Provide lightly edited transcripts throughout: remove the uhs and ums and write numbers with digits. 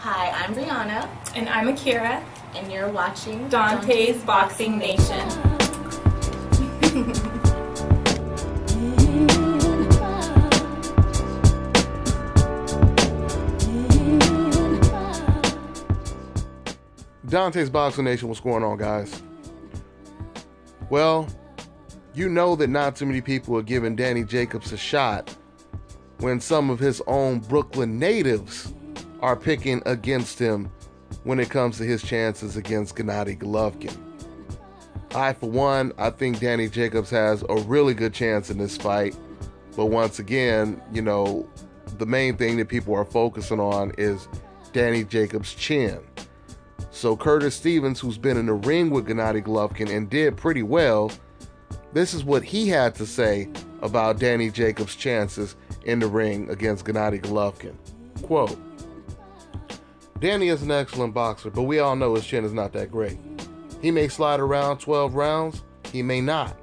Hi, I'm Brianna. And I'm Akira. And you're watching Dante's Boxing Nation. Dante's Boxing Nation, what's going on, guys? Well, you know that not too many people are giving Danny Jacobs a shot when some of his own Brooklyn natives are picking against him when it comes to his chances against Gennady Golovkin. I, for one, I think Danny Jacobs has a really good chance in this fight. But once again, you know, the main thing that people are focusing on is Danny Jacobs' chin. So Curtis Stevens, who's been in the ring with Gennady Golovkin and did pretty well, this is what he had to say about Danny Jacobs' chances in the ring against Gennady Golovkin. Quote, "Danny is an excellent boxer, but we all know his chin is not that great. He may slide around 12 rounds, he may not.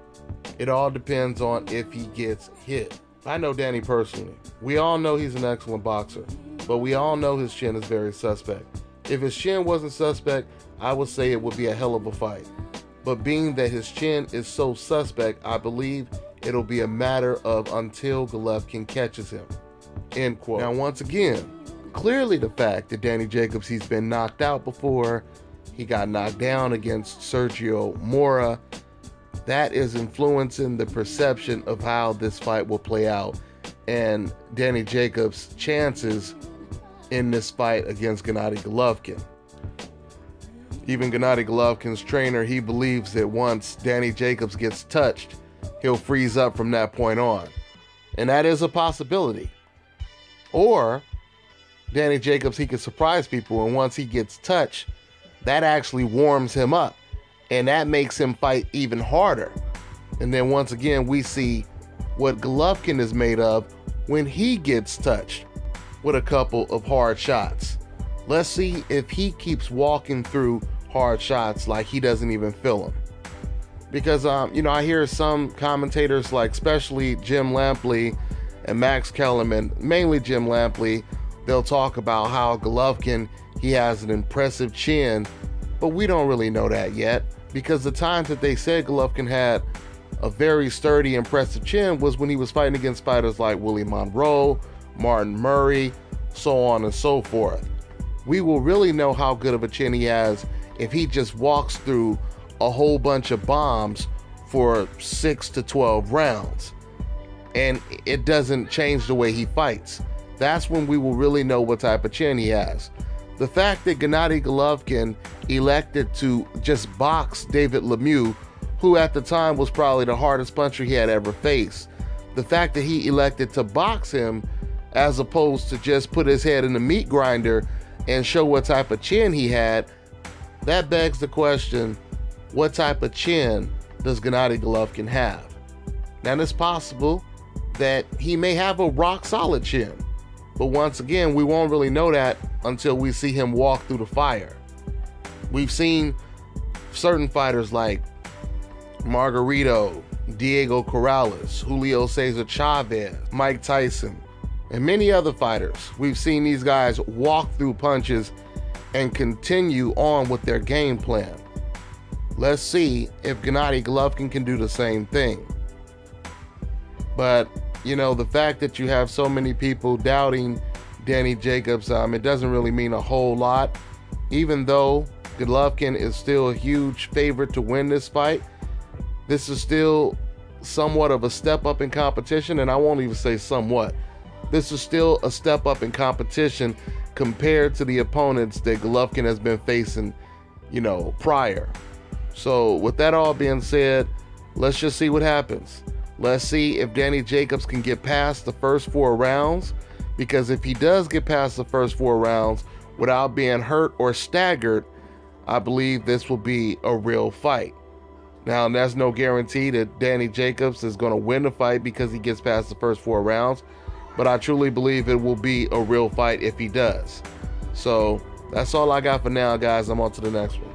It all depends on if he gets hit." I know Danny personally. We all know he's an excellent boxer, but we all know his chin is very suspect. If his chin wasn't suspect, I would say it would be a hell of a fight. But being that his chin is so suspect, I believe it'll be a matter of until Golovkin catches him. End quote. Now, once again, clearly the fact that Danny Jacobs, he's been knocked out before, he got knocked down against Sergio Mora, that is influencing the perception of how this fight will play out and Danny Jacobs' chances in this fight against Gennady Golovkin. Even Gennady Golovkin's trainer, he believes that once Danny Jacobs gets touched, he'll freeze up from that point on. And that is a possibility. Or Danny Jacobs, he can surprise people, and once he gets touched, that actually warms him up. And that makes him fight even harder. And then once again, we see what Golovkin is made of when he gets touched with a couple of hard shots. Let's see if he keeps walking through hard shots like he doesn't even feel them. Because, you know, I hear some commentators, like especially Jim Lampley and Max Kellerman, mainly Jim Lampley, they'll talk about how Golovkin, he has an impressive chin, but we don't really know that yet, because the times that they said Golovkin had a very sturdy, impressive chin was when he was fighting against fighters like Willie Monroe, Martin Murray, so on and so forth. We will really know how good of a chin he has if he just walks through a whole bunch of bombs for 6 to 12 rounds and it doesn't change the way he fights. That's when we will really know what type of chin he has. The fact that Gennady Golovkin elected to just box David Lemieux, who at the time was probably the hardest puncher he had ever faced, the fact that he elected to box him as opposed to just put his head in the meat grinder and show what type of chin he had, that begs the question, what type of chin does Gennady Golovkin have? Now, it's possible that he may have a rock solid chin, but once again, we won't really know that until we see him walk through the fire. We've seen certain fighters like Margarito, Diego Corrales, Julio Cesar Chavez, Mike Tyson, and many other fighters. We've seen these guys walk through punches and continue on with their game plan. Let's see if Gennady Golovkin can do the same thing. But, you know, the fact that you have so many people doubting Danny Jacobs, it doesn't really mean a whole lot. Even though Golovkin is still a huge favorite to win this fight, this is still somewhat of a step up in competition, and I won't even say somewhat. This is still a step up in competition compared to the opponents that Golovkin has been facing, you know, prior. So with that all being said, let's just see what happens. Let's see if Danny Jacobs can get past the first 4 rounds, because if he does get past the first 4 rounds without being hurt or staggered, I believe this will be a real fight. Now, there's no guarantee that Danny Jacobs is going to win the fight because he gets past the first 4 rounds, but I truly believe it will be a real fight if he does. So that's all I got for now, guys. I'm on to the next one.